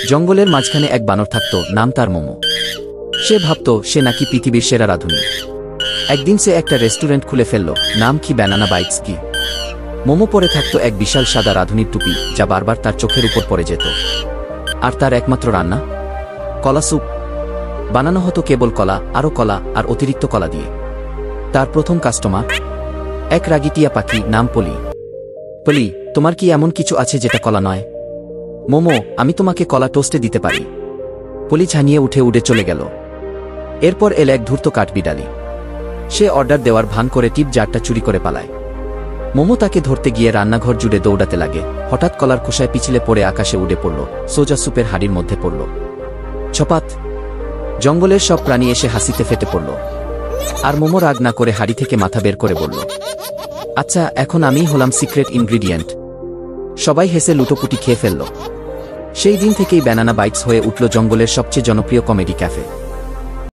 জঙ্গলের মাঝখানে এক বানর থাকত, নাম তার মোমো। সে ভাবত সে নাকি পৃথিবীর সেরা রাঁধুনি। একদিন সে একটা রেস্টুরেন্ট খুলে ফেলল, নাম কি ব্যানানা বাইটস কি। মোমো পরে থাকত এক বিশাল সাদা রাঁধুনির টুপি, যা বারবার তার চোখের উপর পড়ে যেত। আর তার একমাত্র রান্না কলা স্যুপ। বানানো হতো কেবল কলা, আরও কলা, আর অতিরিক্ত কলা দিয়ে। তার প্রথম কাস্টমার এক রাগী টিয়া পাখি, নাম পলি। পলি, তোমার কি এমন কিছু আছে যেটা কলা নয়? মোমো, আমি তোমাকে কলা টোস্টে দিতে পারি। পলি ছানিয়ে উঠে উড়ে চলে গেল। এরপর এল এক ধূর্ত কাঠবিড়ালি। সে অর্ডার দেওয়ার ভান করে টিপ জারটা চুরি করে পালায়। মোমো তাকে ধরতে গিয়ে রান্নাঘর জুড়ে দৌড়াতে লাগে। হঠাৎ কলার খোসায় পিছলে পড়ে আকাশে উড়ে পড়ল, সোজা সুপের হাড়ির মধ্যে পড়ল। ছপাত! জঙ্গলের সব প্রাণী এসে হাসিতে ফেটে পড়ল। আর মোমো রাগ না করে হাড়ি থেকে মাথা বের করে বলল, আচ্ছা, এখন আমিই হলাম সিক্রেট ইনগ্রিডিয়েন্ট। সবাই হেসে লুটোপুটি খেয়ে ফেলল। সেই দিন থেকেই ব্যানানা বাইটস হয়ে উঠল জঙ্গলের সবচেয়ে জনপ্রিয় কমেডি ক্যাফে।